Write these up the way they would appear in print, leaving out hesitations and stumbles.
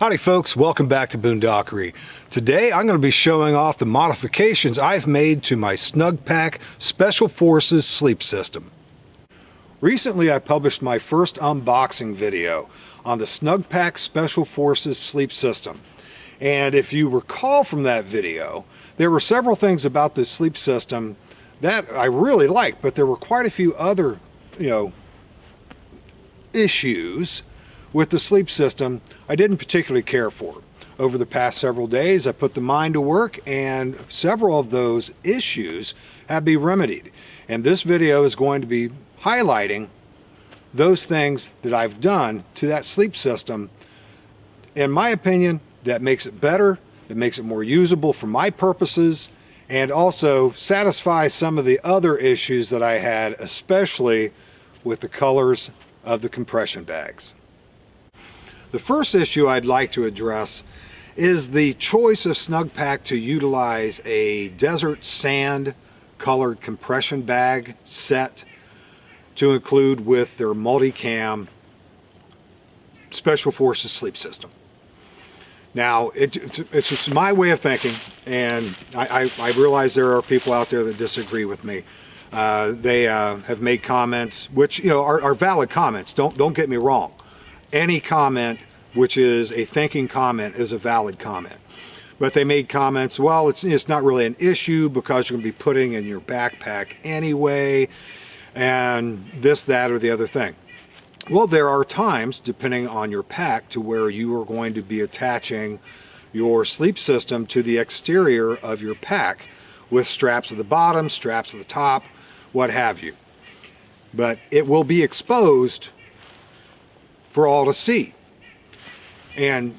Howdy folks, welcome back to Boondockery. Today I'm going to be showing off the modifications I've made to my Snugpak Special Forces sleep system. Recently I published my first unboxing video on the Snugpak Special Forces sleep system. And if you recall from that video, there were several things about this sleep system that I really liked, but there were quite a few other, issues with the sleep system I didn't particularly care for. Over the past several days, I put the mind to work and several of those issues have been remedied. And this video is going to be highlighting those things that I've done to that sleep system. In my opinion, that makes it better, it makes it more usable for my purposes, and also satisfies some of the other issues that I had, especially with the colors of the compression bags. The first issue I'd like to address is the choice of Snugpak to utilize a desert sand colored compression bag set to include with their multicam Special Forces sleep system. Now, it's just my way of thinking, and I realize there are people out there that disagree with me. They have made comments, which are valid comments. Don't get me wrong. Any comment which is a thinking comment is a valid comment. But they made comments, well, it's not really an issue because you're going to be putting in your backpack anyway, and this, that, or the other thing. Well, there are times, depending on your pack, to where you are going to be attaching your sleep system to the exterior of your pack with straps at the bottom, straps at the top, what have you. But it will be exposed for all to see. And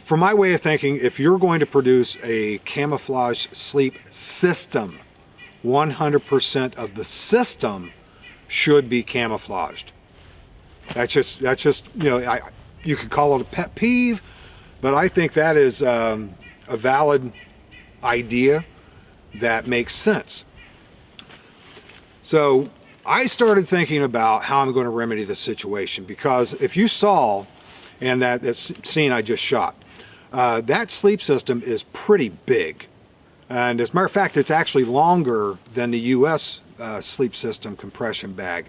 from my way of thinking, if you're going to produce a camouflage sleep system, 100% of the system should be camouflaged. That's just you could call it a pet peeve, but I think that is a valid idea that makes sense. So I started thinking about how I'm going to remedy the situation, because if you saw in that scene I just shot, that sleep system is pretty big. And as a matter of fact, it's actually longer than the US sleep system compression bag.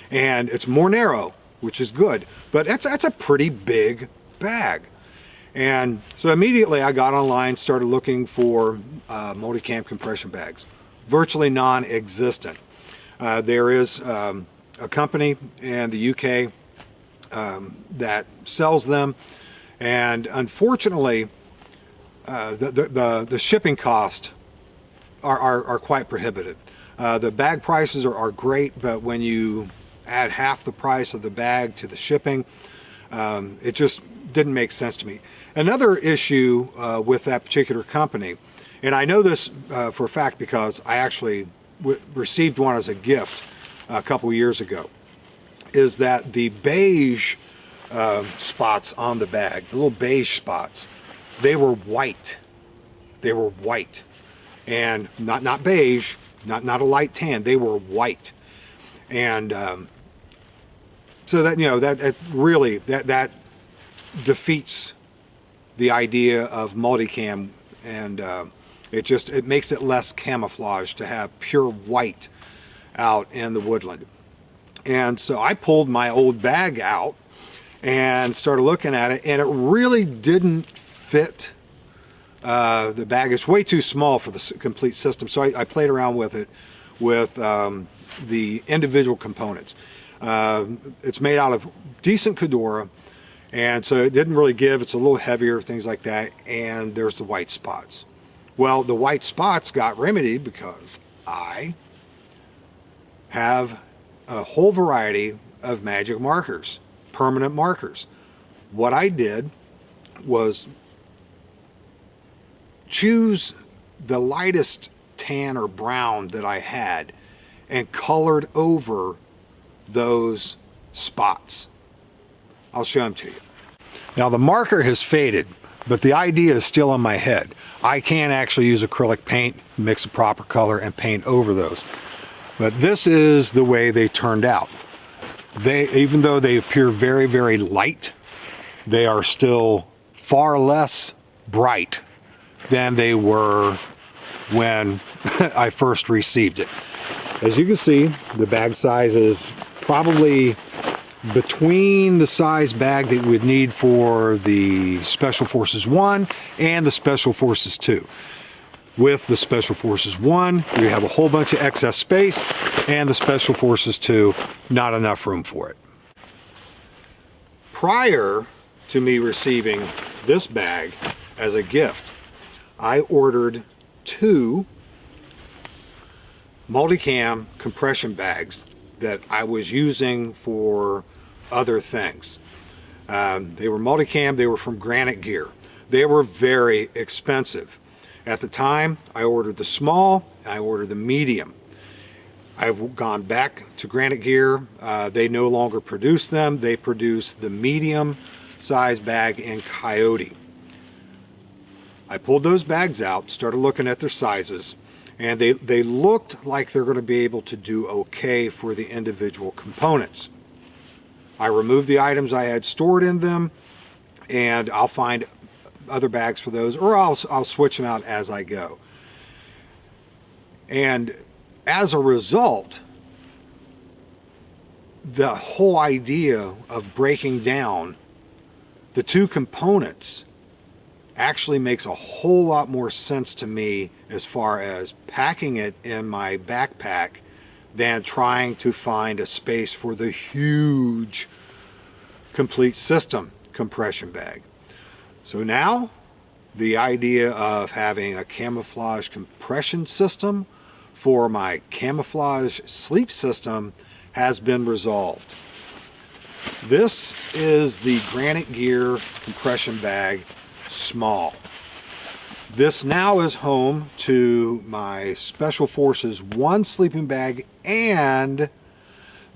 And it's more narrow, which is good, but that's a pretty big bag. And so immediately I got online, started looking for multicam compression bags. Virtually non-existent. There is a company in the UK that sells them, and unfortunately the shipping costs are quite prohibitive. The bag prices are great, but when you add half the price of the bag to the shipping, it just didn't make sense to me. Another issue with that particular company, and I know this for a fact because I actually received one as a gift a couple years ago, is that the beige spots on the bag, the little beige spots, they were white. They were white, and not beige, not a light tan. They were white, and so that that really that defeats the idea of multicam, and it makes it less camouflage to have pure white out in the woodland. And so I pulled my old bag out and started looking at it, and it really didn't fit the bag. It's way too small for the complete system, so I played around with it with the individual components. It's made out of decent Cordura, and so it didn't really give. It's a little heavier, things like that, and there's the white spots. Well, the white spots got remedied because I have a whole variety of magic markers, permanent markers. What I did was choose the lightest tan or brown that I had and colored over those spots. I'll show them to you. Now the marker has faded, but the idea is still in my head. I can actually use acrylic paint, mix a proper color, and paint over those. But this is the way they turned out. Even though they appear very, very light, they are still far less bright than they were when I first received it. As you can see, the bag size is probably between the size bag that you would need for the Special Forces 1 and the Special Forces 2. With the Special Forces 1, you have a whole bunch of excess space, and the Special Forces 2, not enough room for it. Prior to me receiving this bag as a gift, I ordered 2 multicam compression bags that I was using for other things. They were multicam, they were from Granite Gear. They were very expensive. At the time, I ordered the small, I ordered the medium. I've gone back to Granite Gear. They no longer produce them. They produce the medium size bag in Coyote. I pulled those bags out, started looking at their sizes, and they looked like they're going to be able to do okay for the individual components. I removed the items I had stored in them, and I'll find other bags for those, or I'll switch them out as I go. And as a result, the whole idea of breaking down the 2 components actually makes a whole lot more sense to me as far as packing it in my backpack than trying to find a space for the huge complete system compression bag. So now the idea of having a camouflage compression system for my camouflage sleep system has been resolved. This is the Granite Gear compression bag small. This now is home to my Special Forces 1 sleeping bag and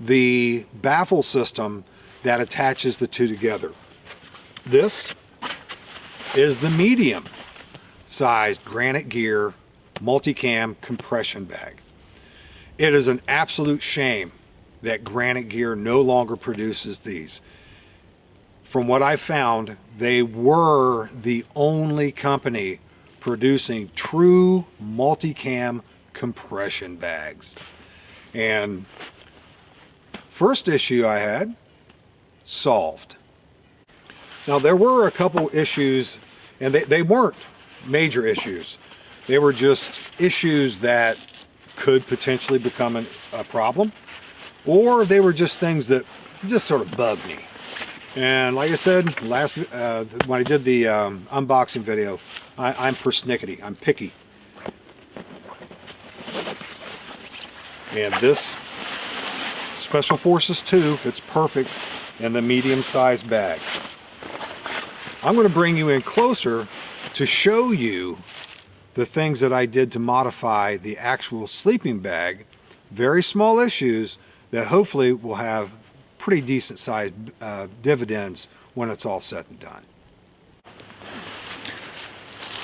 the baffle system that attaches the 2 together. This is the medium sized Granite Gear multicam compression bag. It is an absolute shame that Granite Gear no longer produces these. From what I found, they were the only company producing true multicam compression bags. And first issue I had solved. Now there were a couple issues, and they weren't major issues. They were just issues that could potentially become a problem, or they were just things that just sort of bugged me. And like I said, when I did the unboxing video, I'm persnickety, I'm picky. And this Special Forces 2 fits perfect in the medium-sized bag. I'm going to bring you in closer to show you the things that I did to modify the actual sleeping bag. Very small issues that hopefully will have pretty decent sized dividends when it's all said and done.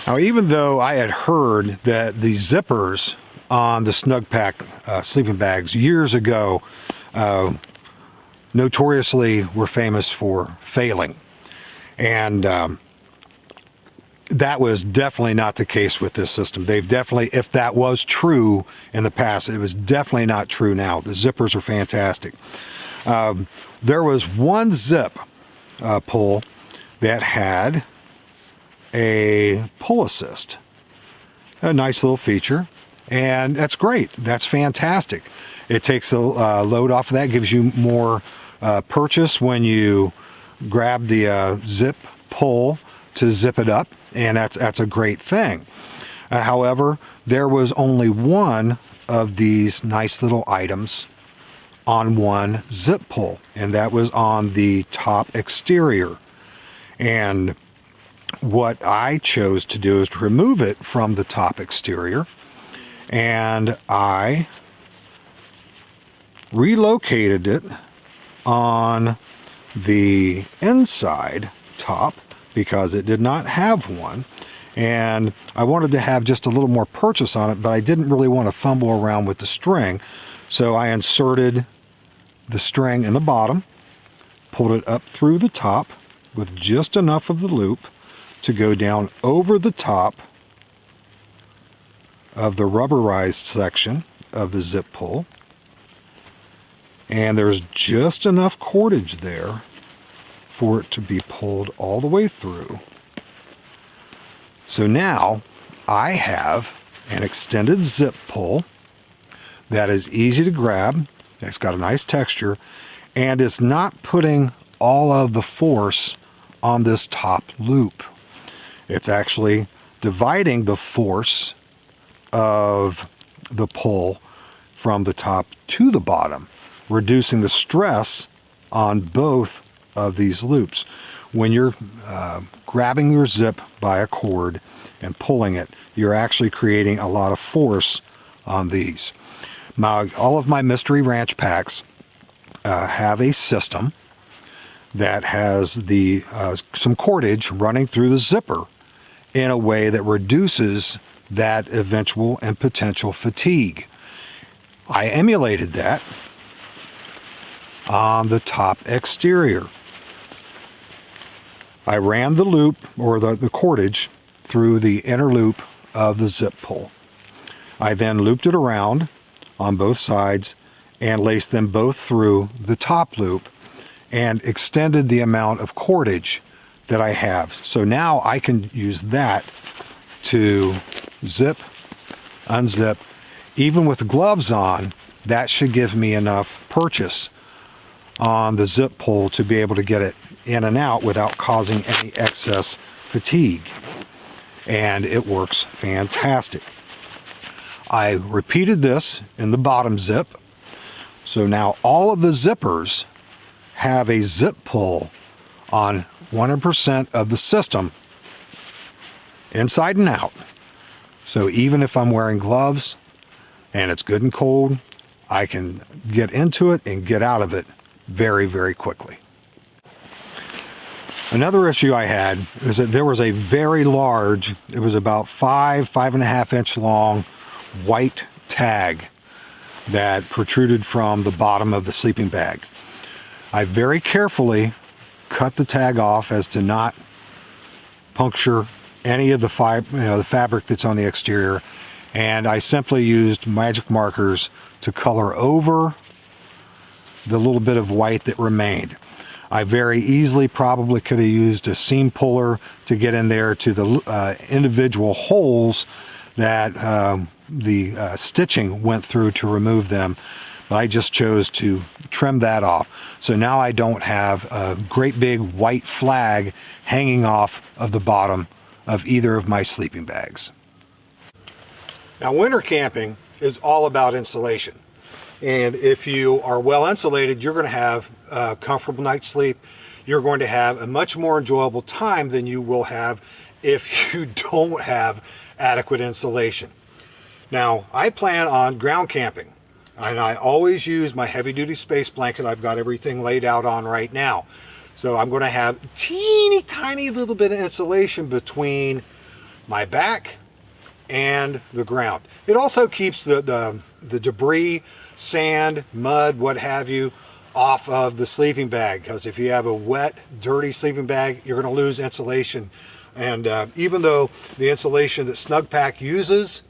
Now, even though I had heard that the zippers on the Snugpak sleeping bags years ago notoriously were famous for failing, and that was definitely not the case with this system. They've definitely, if that was true in the past, it was definitely not true now. The zippers are fantastic. There was one zip pull that had a pull assist, a nice little feature, and that's great. That's fantastic. It takes a load off of that, gives you more purchase when you grab the zip pull to zip it up, and that's a great thing. However, there was only one of these nice little items on one zip pull, and that was on the top exterior. And what I chose to do is to remove it from the top exterior, and I relocated it on the inside top because it did not have one, and I wanted to have just a little more purchase on it, but I didn't really want to fumble around with the string. So I inserted the string in the bottom, pulled it up through the top, with just enough of the loop to go down over the top of the rubberized section of the zip pull. And there's just enough cordage there for it to be pulled all the way through. So now I have an extended zip pull that is easy to grab. It's got a nice texture, and it's not putting all of the force on this top loop. It's actually dividing the force of the pull from the top to the bottom, reducing the stress on both of these loops. When you're grabbing your zip by a cord and pulling it, you're actually creating a lot of force on these. All of my Mystery Ranch packs have a system that has some cordage running through the zipper in a way that reduces that eventual and potential fatigue. I emulated that on the top exterior. I ran the loop, or the cordage, through the inner loop of the zip pull. I then looped it around on both sides and laced them both through the top loop and extended the amount of cordage that I have. So now I can use that to zip, unzip. Even with gloves on, that should give me enough purchase on the zip pull to be able to get it in and out without causing any excess fatigue. And it works fantastic. I repeated this in the bottom zip. So now all of the zippers have a zip pull on 100% of the system, inside and out. So even if I'm wearing gloves and it's good and cold, I can get into it and get out of it very, very quickly. Another issue I had is that there was a very large, it was about 5.5 inch long white tag that protruded from the bottom of the sleeping bag. I very carefully cut the tag off as to not puncture any of the fabric that's on the exterior, and I simply used magic markers to color over the little bit of white that remained. I very easily probably could have used a seam puller to get in there to the individual holes that the stitching went through to remove them, but I just chose to trim that off. So now I don't have a great big white flag hanging off of the bottom of either of my sleeping bags. Now, winter camping is all about insulation. And if you are well insulated, you're going to have a comfortable night's sleep. You're going to have a much more enjoyable time than you will have if you don't have adequate insulation. Now, I plan on ground camping, and I always use my heavy-duty space blanket I've got everything laid out on right now. So I'm going to have a teeny tiny little bit of insulation between my back and the ground. It also keeps the debris, sand, mud, what have you, off of the sleeping bag, because if you have a wet, dirty sleeping bag, you're going to lose insulation. And even though the insulation that Snugpak uses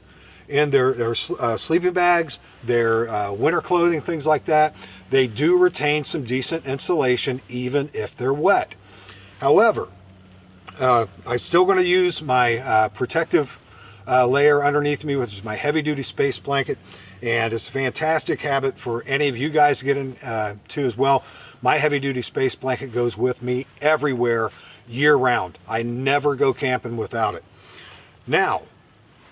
in their sleeping bags, their winter clothing, things like that, they do retain some decent insulation even if they're wet. However, I'm still going to use my protective layer underneath me, which is my heavy-duty space blanket, and it's a fantastic habit for any of you guys to get into as well. My heavy-duty space blanket goes with me everywhere year-round. I never go camping without it. Now,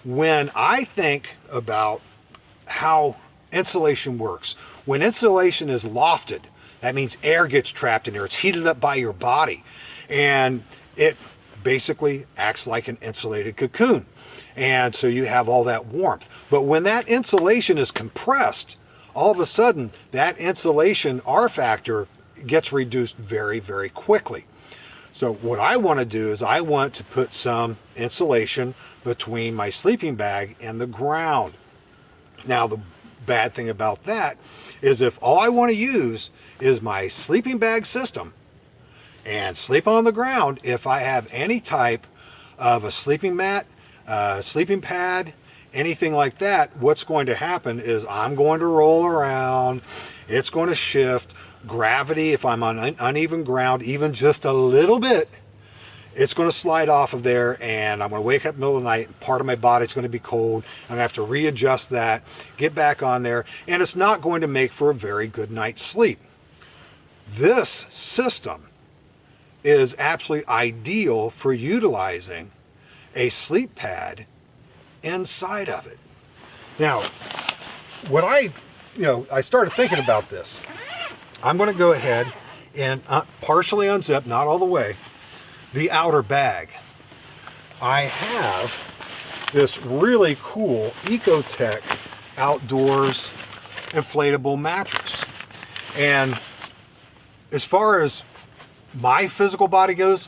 when I think about how insulation works, when insulation is lofted, that means air gets trapped in there. It's heated up by your body, and it basically acts like an insulated cocoon. And so you have all that warmth. But when that insulation is compressed, all of a sudden that insulation R factor gets reduced very, very quickly. So what I want to do is I want to put some insulation between my sleeping bag and the ground. Now, the bad thing about that is if all I want to use is my sleeping bag system, and sleep on the ground, if I have any type of a sleeping mat, sleeping pad, anything like that, what's going to happen is I'm going to roll around, it's going to shift. Gravity, if I'm on uneven ground, even just a little bit, it's going to slide off of there, and I'm going to wake up in the middle of the night, and part of my body's going to be cold. I'm going to have to readjust that, get back on there, and it's not going to make for a very good night's sleep. This system is absolutely ideal for utilizing a sleep pad inside of it. Now, when I started thinking about this, I'm going to go ahead and partially unzip, not all the way, the outer bag. I have this really cool Ecotech Outdoors inflatable mattress. And as far as my physical body goes,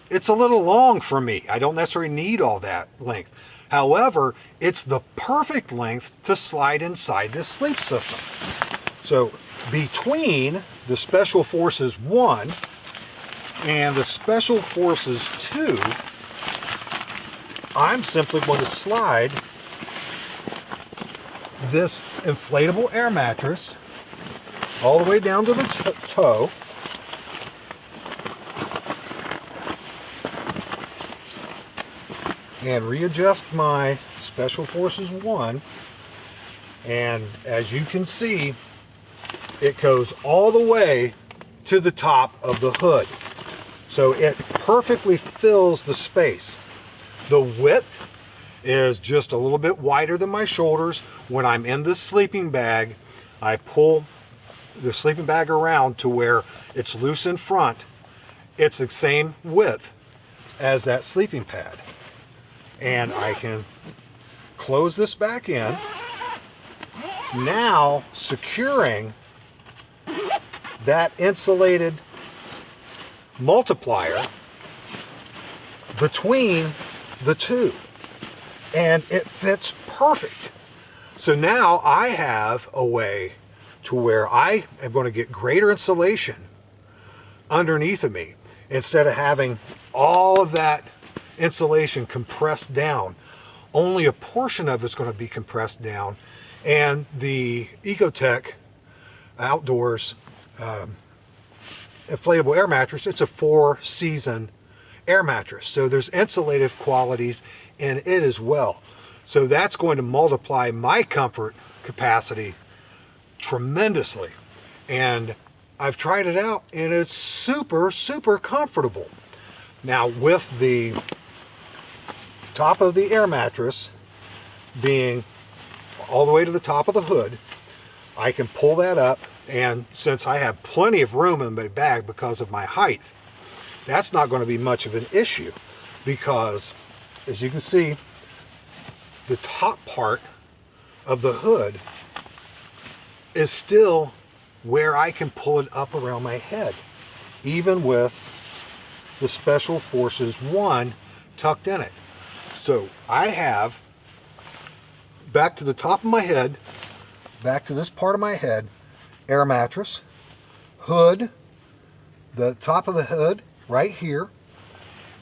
it's a little long for me. I don't necessarily need all that length. However, it's the perfect length to slide inside this sleep system. So between the Special Forces 1 and the Special Forces 2, I'm simply going to slide this inflatable air mattress all the way down to the toe, and readjust my Special Forces 1, and as you can see, it goes all the way to the top of the hood. So it perfectly fills the space. The width is just a little bit wider than my shoulders. When I'm in this sleeping bag, I pull the sleeping bag around to where it's loose in front. It's the same width as that sleeping pad. And I can close this back in, now securing that insulated multiplier between the two, and it fits perfect. So now I have a way to where I am going to get greater insulation underneath of me, instead of having all of that insulation compressed down. Only a portion of it's going to be compressed down, and the Ecotech Outdoors inflatable air mattress, it's a 4-season air mattress, so there's insulative qualities in it as well. So that's going to multiply my comfort capacity tremendously, and I've tried it out and it's super comfortable. Now, with the top of the air mattress being all the way to the top of the hood, I can pull that up, and since I have plenty of room in my bag because of my height, that's not going to be much of an issue, because as you can see, the top part of the hood is still where I can pull it up around my head, even with the Special Forces 1 tucked in it. So I have, back to the top of my head, back to this part of my head, air mattress, hood, the top of the hood right here,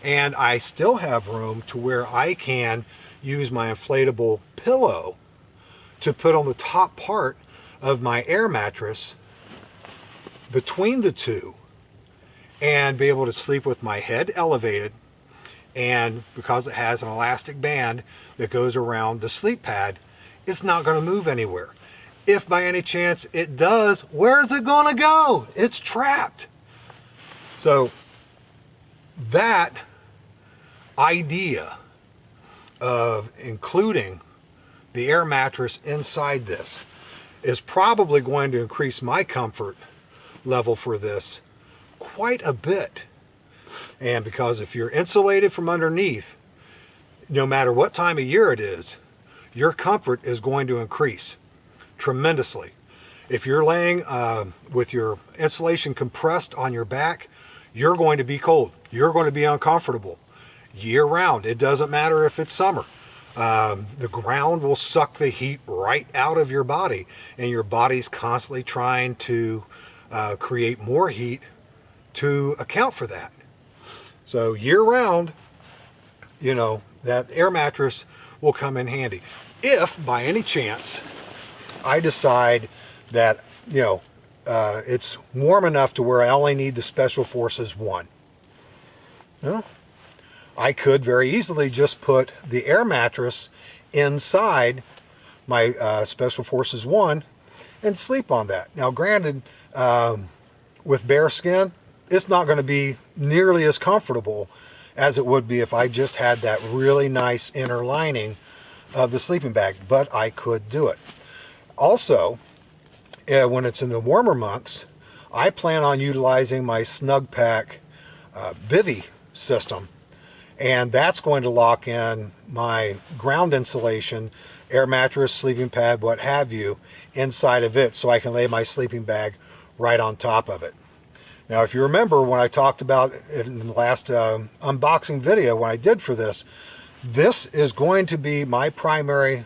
and I still have room to where I can use my inflatable pillow to put on the top part of my air mattress between the two, and be able to sleep with my head elevated. And because it has an elastic band that goes around the sleep pad, it's not going to move anywhere. If by any chance it does, where's it going to go? It's trapped. So that idea of including the air mattress inside this is probably going to increase my comfort level for this quite a bit. And because if you're insulated from underneath, no matter what time of year it is, your comfort is going to increase tremendously. If you're laying with your insulation compressed on your back, you're going to be cold. You're going to be uncomfortable year round. It doesn't matter if it's summer. The ground will suck the heat right out of your body, and your body's constantly trying to create more heat to account for that. So year round, you know, that air mattress will come in handy. If by any chance I decide that, you know, it's warm enough to where I only need the Special Forces 1. You know, I could very easily just put the air mattress inside my Special Forces 1 and sleep on that. Now granted, with bare skin, it's not going to be nearly as comfortable as it would be if I just had that really nice inner lining of the sleeping bag, but I could do it. Also, when it's in the warmer months, I plan on utilizing my Snugpak bivy system, and that's going to lock in my ground insulation, air mattress, sleeping pad, what have you, inside of it, so I can lay my sleeping bag right on top of it. Now, if you remember when I talked about it in the last unboxing video when I did for this, this is going to be my primary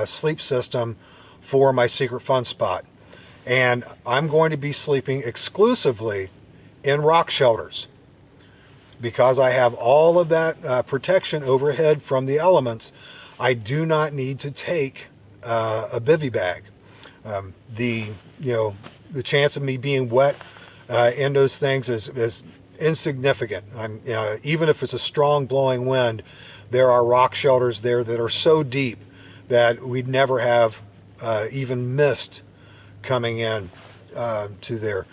sleep system for my secret fun spot. And I'm going to be sleeping exclusively in rock shelters. Because I have all of that protection overhead from the elements, I do not need to take a bivy bag. The chance of me being wet in those things is insignificant. Even if it's a strong blowing wind, there are rock shelters there that are so deep that we'd never have even mist coming in to there.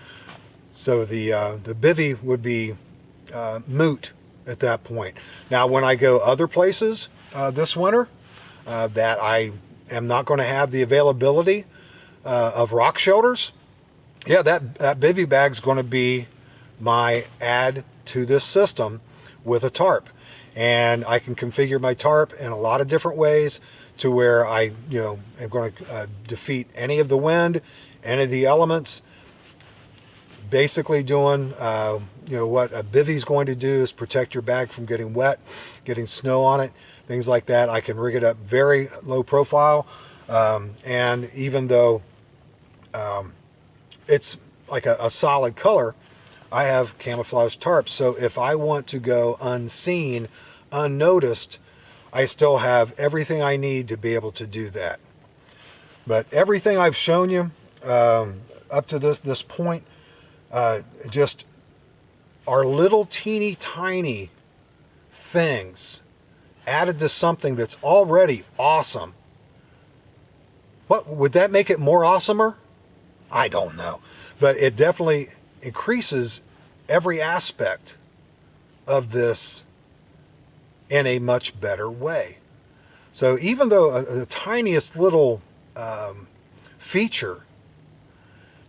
So the bivy would be moot at that point. Now, when I go other places this winter that I am not going to have the availability of rock shelters, yeah, that bivy bag's going to be my add to this system with a tarp. And I can configure my tarp in a lot of different ways to where I, am going to defeat any of the wind, any of the elements. Basically doing, what a bivvy's going to do is protect your bag from getting wet, getting snow on it, things like that. I can rig it up very low profile. And even though it's like a solid color, I have camouflage tarps. So if I want to go unseen, unnoticed, I still have everything I need to be able to do that. But everything I've shown you up to this point just are little teeny tiny things added to something that's already awesome. What would that make it more awesomer? I don't know, but it definitely increases every aspect of this in a much better way. So even though the tiniest little feature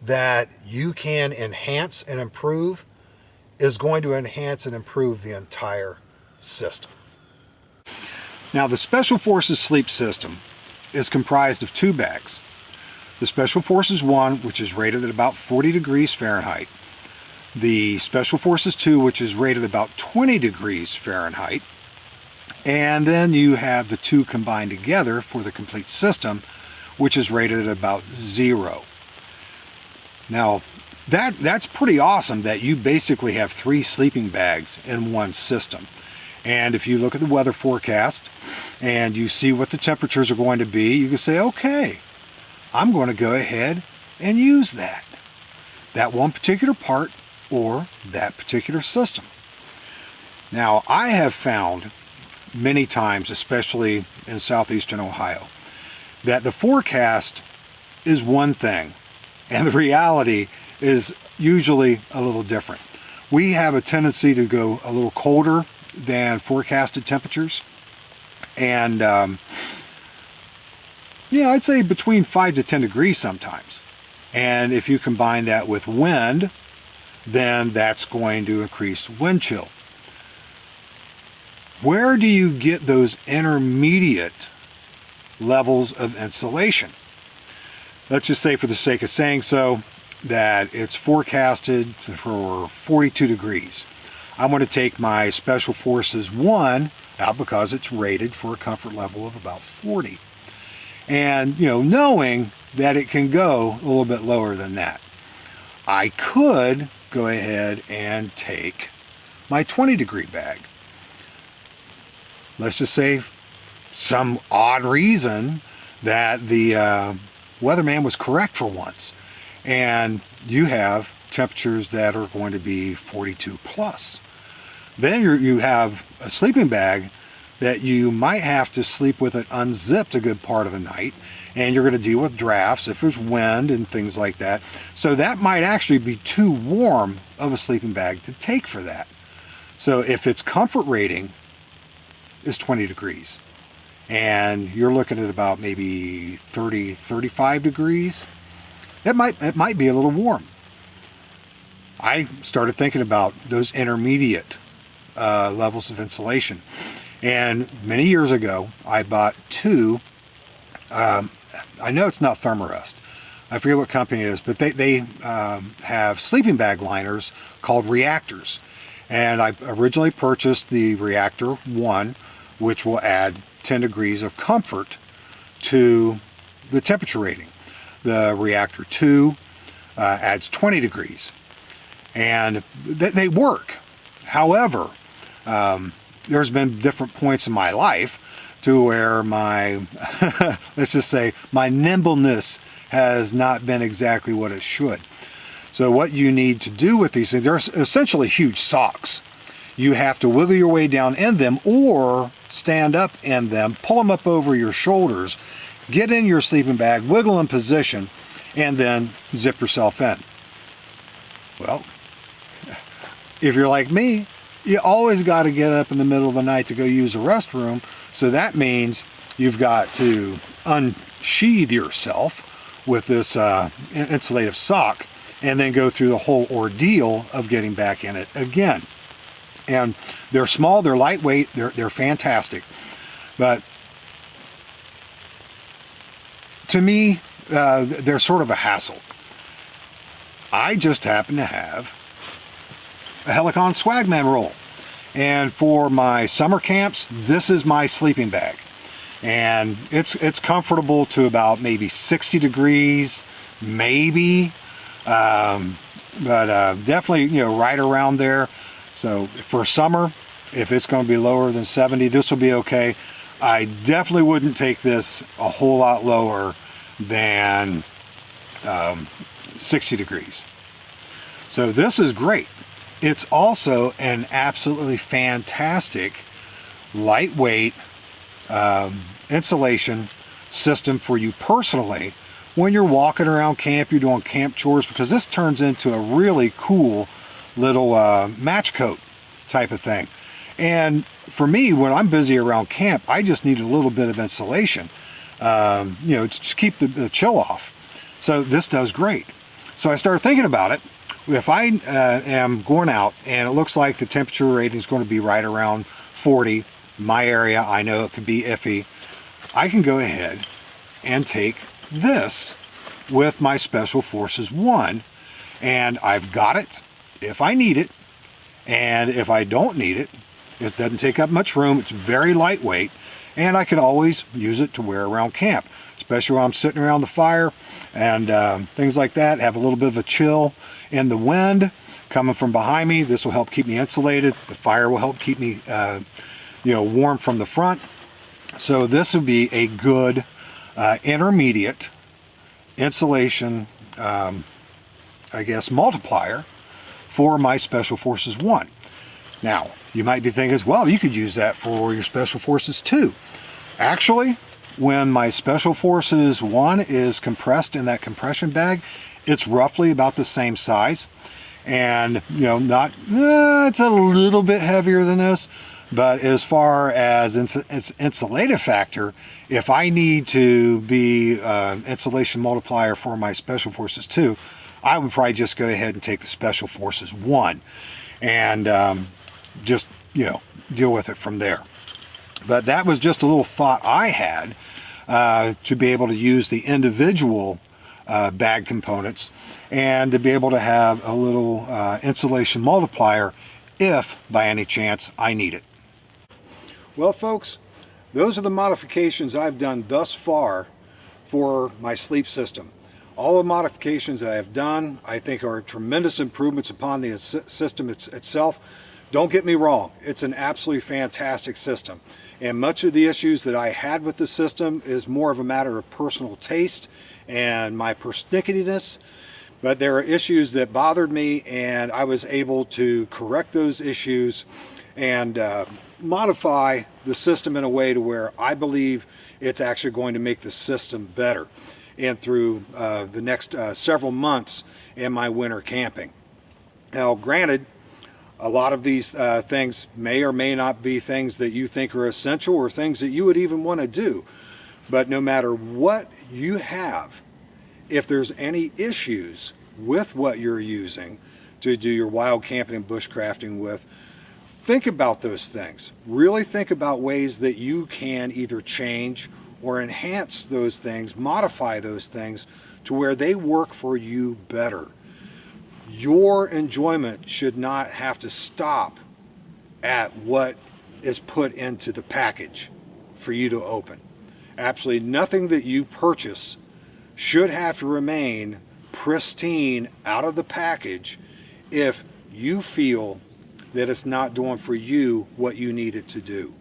that you can enhance and improve is going to enhance and improve the entire system. Now, the Special Forces sleep system is comprised of 2 bags. The Special Forces 1, which is rated at about 40 degrees Fahrenheit. The Special Forces 2, which is rated about 20 degrees Fahrenheit. And then you have the 2 combined together for the complete system, which is rated at about 0. Now, that's pretty awesome that you basically have 3 sleeping bags in one system. And if you look at the weather forecast and you see what the temperatures are going to be, you can say, okay, I'm going to go ahead and use that one particular part or that particular system. Now, I have found many times, especially in southeastern Ohio, that the forecast is one thing and the reality is usually a little different. We have a tendency to go a little colder than forecasted temperatures, and I'd say between 5 to 10 degrees sometimes. And if you combine that with wind, then that's going to increase wind chill. Where do you get those intermediate levels of insulation? Let's just say, for the sake of saying so, that it's forecasted for 42 degrees. I'm going to take my Special Forces 1 out because it's rated for a comfort level of about 40. And, knowing that it can go a little bit lower than that. I could go ahead and take my 20-degree bag. Let's just say some odd reason that the weatherman was correct for once, and you have temperatures that are going to be 42 plus. Then you have a sleeping bag that you might have to sleep with it unzipped a good part of the night, and you're going to deal with drafts if there's wind and things like that. So that might actually be too warm of a sleeping bag to take for that. So if its comfort rating is 20 degrees and you're looking at about maybe 30, 35 degrees, it might be a little warm. I started thinking about those intermediate levels of insulation. And many years ago, I bought two, I know it's not Thermarest, I forget what company it is, but they have sleeping bag liners called Reactors. And I originally purchased the Reactor 1, which will add 10 degrees of comfort to the temperature rating. The Reactor 2 adds 20 degrees. And they work. However, there's been different points in my life to where my, let's just say, my nimbleness has not been exactly what it should. So what you need to do with these things, they're essentially huge socks. You have to wiggle your way down in them or stand up in them, pull them up over your shoulders, get in your sleeping bag, wiggle in position, and then zip yourself in. Well, if you're like me, you always got to get up in the middle of the night to go use a restroom. So that means you've got to unsheathe yourself with this insulative sock and then go through the whole ordeal of getting back in it again. And they're small, they're lightweight, they're fantastic. But to me, they're sort of a hassle. I just happen to have a Helicon Swagman roll. And for my summer camps, this is my sleeping bag. And it's comfortable to about maybe 60 degrees, maybe. But definitely, right around there. So for summer, if it's going to be lower than 70, this will be okay. I definitely wouldn't take this a whole lot lower than 60 degrees. So this is great. It's also an absolutely fantastic lightweight insulation system for you personally when you're walking around camp, you're doing camp chores, because this turns into a really cool little match coat type of thing. And for me, when I'm busy around camp, I just need a little bit of insulation, to just keep the chill off. So this does great. So I started thinking about it. If I am going out and it looks like the temperature rating is going to be right around 40, my area, I know it could be iffy, I can go ahead and take this with my Special Forces 1, and I've got it if I need it, and if I don't need it, it doesn't take up much room, it's very lightweight, and I can always use it to wear around camp, especially when I'm sitting around the fire and things like that, have a little bit of a chill in the wind coming from behind me. This will help keep me insulated. The fire will help keep me warm from the front. So this would be a good intermediate insulation multiplier for my Special Forces 1. Now you might be thinking, well, you could use that for your Special Forces 2. Actually, when my Special Forces 1 is compressed in that compression bag, it's roughly about the same size, and it's a little bit heavier than this. But as far as its insulative factor, if I need to be insulation multiplier for my Special Forces 2, I would probably just go ahead and take the Special Forces 1 and just deal with it from there. But that was just a little thought I had to be able to use the individual bag components and to be able to have a little insulation multiplier if by any chance I need it. Well, folks, those are the modifications I've done thus far for my sleep system. All the modifications that I have done, I think, are tremendous improvements upon the system itself. Don't get me wrong, it's an absolutely fantastic system. And much of the issues that I had with the system is more of a matter of personal taste and my persnicketiness. But there are issues that bothered me, and I was able to correct those issues and modify the system in a way to where I believe it's actually going to make the system better and through the next several months in my winter camping. Now, granted, a lot of these things may or may not be things that you think are essential or things that you would even want to do. But no matter what you have, if there's any issues with what you're using to do your wild camping and bushcrafting with, think about those things. Really think about ways that you can either change or enhance those things, modify those things to where they work for you better. Your enjoyment should not have to stop at what is put into the package for you to open. Absolutely nothing that you purchase should have to remain pristine out of the package if you feel that it's not doing for you what you need it to do.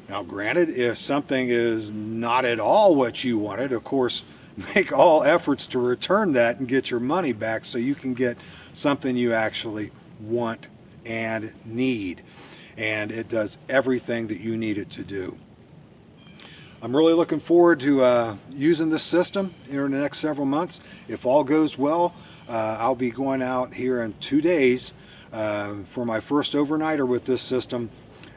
Now, granted, if something is not at all what you wanted, of course, make all efforts to return that and get your money back so you can get something you actually want and need. And it does everything that you need it to do. I'm really looking forward to using this system here in the next several months. If all goes well, I'll be going out here in 2 days for my first overnighter with this system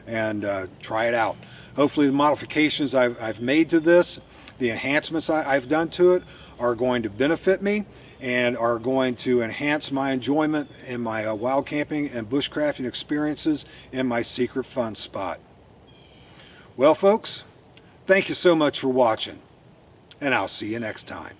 and try it out. Hopefully the modifications I've made to this, the enhancements I've done to it, are going to benefit me and are going to enhance my enjoyment in my wild camping and bushcrafting experiences in my secret fun spot. Well, folks, thank you so much for watching, and I'll see you next time.